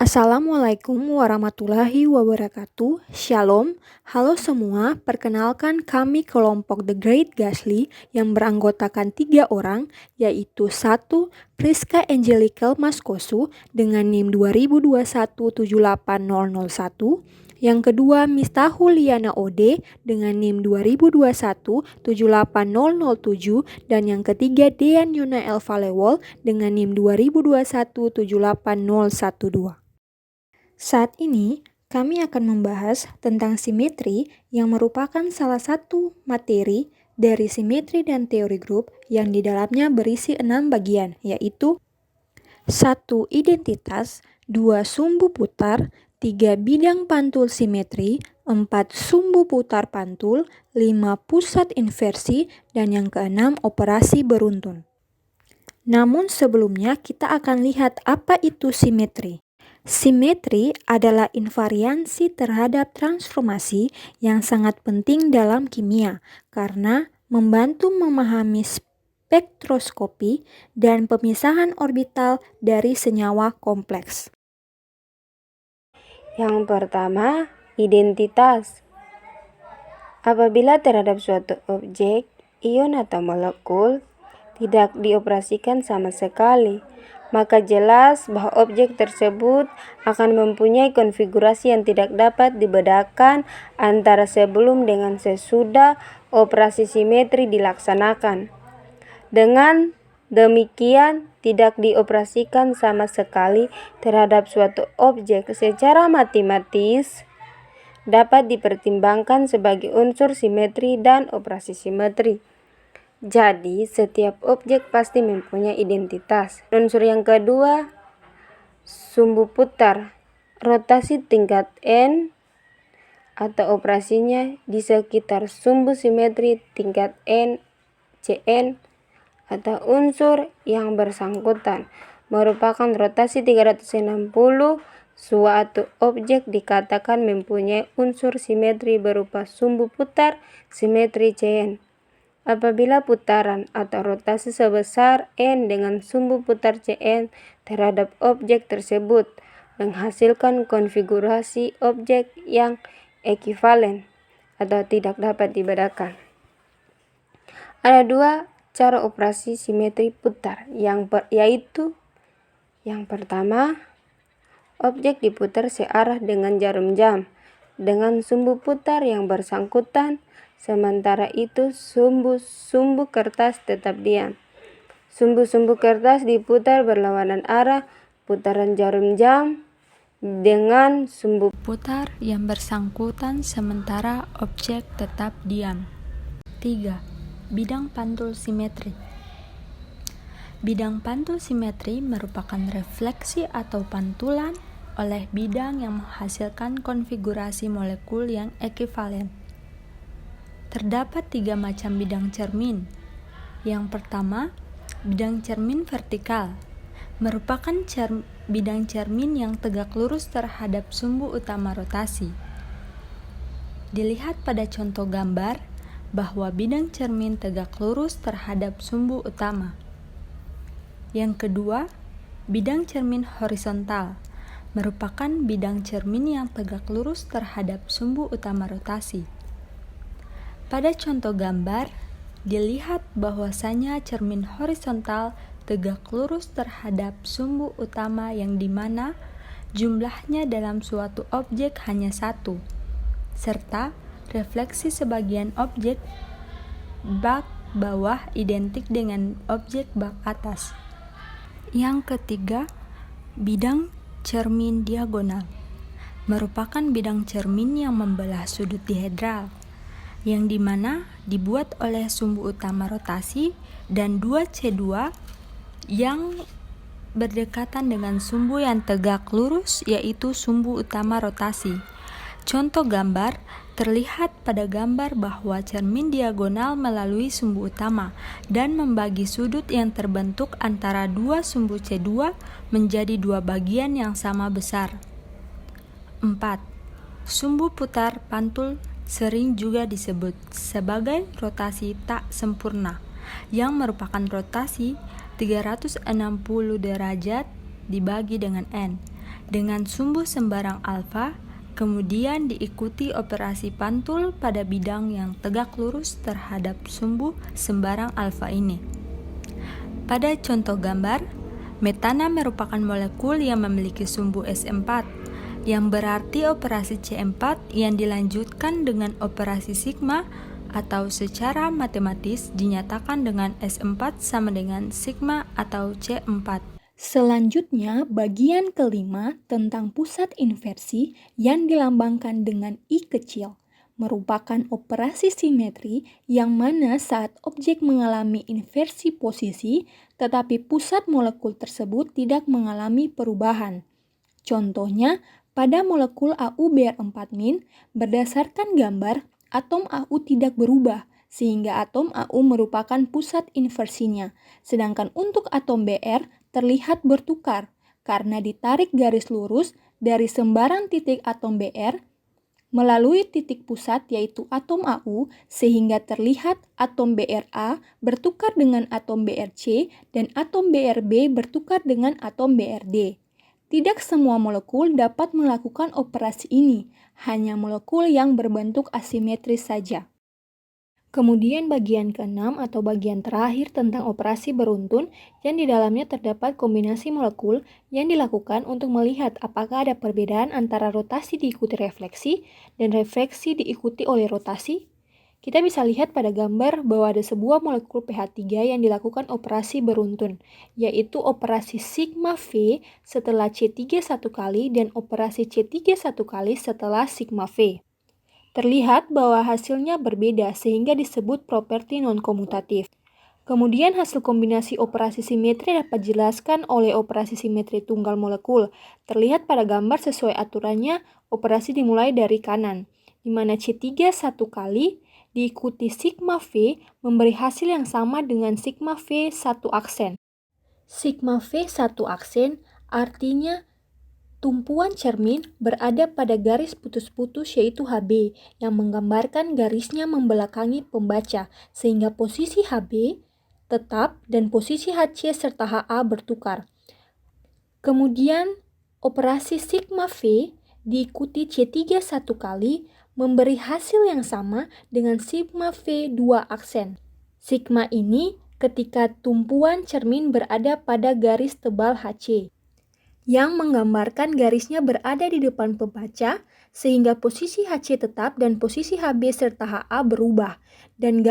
Assalamualaikum warahmatullahi wabarakatuh. Shalom. Halo semua, perkenalkan kami kelompok The Great Gasly yang beranggotakan 3 orang, yaitu 1. Priska Angelical Maskosu dengan NIM 2021-78001. Yang kedua, Miftahul Liana Ode dengan NIM 2021-78007. Dan yang ketiga, Dean Yuna Elvalewol dengan NIM 2021-78012. Saat ini, kami akan membahas tentang simetri yang merupakan salah satu materi dari simetri dan teori grup yang di dalamnya berisi 6 bagian, yaitu 1. Identitas, 2. Sumbu putar, 3. Bidang pantul simetri, 4. Sumbu putar pantul, 5. Pusat inversi, dan yang keenam operasi beruntun. Namun sebelumnya kita akan lihat apa itu simetri. Simetri adalah invariansi terhadap transformasi yang sangat penting dalam kimia karena membantu memahami spektroskopi dan pemisahan orbital dari senyawa kompleks. Yang pertama, identitas. Apabila terhadap suatu objek, ion atau molekul tidak dioperasikan sama sekali, maka jelas bahwa objek tersebut akan mempunyai konfigurasi yang tidak dapat dibedakan antara sebelum dengan sesudah operasi simetri dilaksanakan. Dengan demikian, tidak dioperasikan sama sekali terhadap suatu objek secara matematis dapat dipertimbangkan sebagai unsur simetri dan operasi simetri. Jadi, setiap objek pasti mempunyai identitas. Unsur yang kedua, sumbu putar. Rotasi tingkat N atau operasinya di sekitar sumbu simetri tingkat N, Cn, atau unsur yang bersangkutan merupakan rotasi 360. Suatu objek dikatakan mempunyai unsur simetri berupa sumbu putar simetri Cn. Apabila putaran atau rotasi sebesar N dengan sumbu putar Cn terhadap objek tersebut menghasilkan konfigurasi objek yang ekivalen atau tidak dapat dibedakan. Ada 2 cara operasi simetri putar, yaitu yang pertama, objek diputar searah dengan jarum jam dengan sumbu putar yang bersangkutan. Sementara itu, sumbu kertas tetap diam. Sumbu kertas diputar berlawanan arah putaran jarum jam dengan sumbu putar yang bersangkutan sementara objek tetap diam. 3. Bidang pantul simetri. Bidang pantul simetri merupakan refleksi atau pantulan oleh bidang yang menghasilkan konfigurasi molekul yang ekivalen. Terdapat 3 macam bidang cermin. Yang pertama, bidang cermin vertikal, merupakan bidang cermin yang tegak lurus terhadap sumbu utama rotasi. Dilihat pada contoh gambar bahwa bidang cermin tegak lurus terhadap sumbu utama. Yang kedua, bidang cermin horizontal, merupakan bidang cermin yang tegak lurus terhadap sumbu utama rotasi. Pada contoh gambar, dilihat bahwasanya cermin horizontal tegak lurus terhadap sumbu utama yang dimana jumlahnya dalam suatu objek hanya 1, serta refleksi sebagian objek bak bawah identik dengan objek bak atas. Yang ketiga, bidang cermin diagonal, merupakan bidang cermin yang membelah sudut dihedral, yang dimana dibuat oleh sumbu utama rotasi dan 2C2 yang berdekatan dengan sumbu yang tegak lurus, yaitu sumbu utama rotasi. Contoh gambar terlihat pada gambar bahwa cermin diagonal melalui sumbu utama dan membagi sudut yang terbentuk antara 2 sumbu C2 menjadi 2 bagian yang sama besar. 4. Sumbu putar pantul sering juga disebut sebagai rotasi tak sempurna, yang merupakan rotasi 360 derajat dibagi dengan N, dengan sumbu sembarang alfa, kemudian diikuti operasi pantul pada bidang yang tegak lurus terhadap sumbu sembarang alfa ini. Pada contoh gambar, metana merupakan molekul yang memiliki sumbu S4, yang berarti operasi C4 yang dilanjutkan dengan operasi sigma atau secara matematis dinyatakan dengan S4 sama dengan sigma atau C4. Selanjutnya, bagian kelima tentang pusat inversi yang dilambangkan dengan I kecil, merupakan operasi simetri yang mana saat objek mengalami inversi posisi, tetapi pusat molekul tersebut tidak mengalami perubahan. Contohnya, pada molekul AuBr4- berdasarkan gambar, atom Au tidak berubah, sehingga atom Au merupakan pusat inversinya. Sedangkan untuk atom Br terlihat bertukar, karena ditarik garis lurus dari sembarang titik atom Br melalui titik pusat yaitu atom Au, sehingga terlihat atom Bra bertukar dengan atom Brc dan atom Brb bertukar dengan atom Brd. Tidak semua molekul dapat melakukan operasi ini, hanya molekul yang berbentuk asimetris saja. Kemudian bagian keenam atau bagian terakhir tentang operasi beruntun yang di dalamnya terdapat kombinasi molekul yang dilakukan untuk melihat apakah ada perbedaan antara rotasi diikuti refleksi dan refleksi diikuti oleh rotasi. Kita bisa lihat pada gambar bahwa ada sebuah molekul pH3 yang dilakukan operasi beruntun, yaitu operasi sigma V setelah C3 satu kali dan operasi C3 satu kali setelah sigma V. Terlihat bahwa hasilnya berbeda sehingga disebut properti non-komutatif. Kemudian hasil kombinasi operasi simetri dapat dijelaskan oleh operasi simetri tunggal molekul. Terlihat pada gambar sesuai aturannya, operasi dimulai dari kanan, di mana C3 satu kali diikuti sigma V memberi hasil yang sama dengan sigma V satu aksen. Sigma V satu aksen artinya tumpuan cermin berada pada garis putus-putus yaitu HB yang menggambarkan garisnya membelakangi pembaca sehingga posisi HB tetap dan posisi HC serta HA bertukar. Kemudian operasi sigma V diikuti C3 satu kali memberi hasil yang sama dengan sigma V 2 aksen. Sigma ini ketika tumpuan cermin berada pada garis tebal HC, yang menggambarkan garisnya berada di depan pembaca, sehingga posisi HC tetap dan posisi HB serta HA berubah. Dan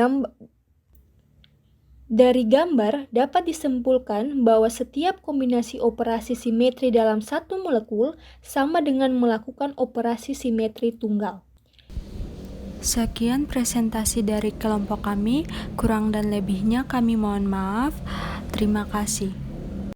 dari gambar dapat disimpulkan bahwa setiap kombinasi operasi simetri dalam satu molekul sama dengan melakukan operasi simetri tunggal. Sekian presentasi dari kelompok kami, kurang dan lebihnya kami mohon maaf. Terima kasih.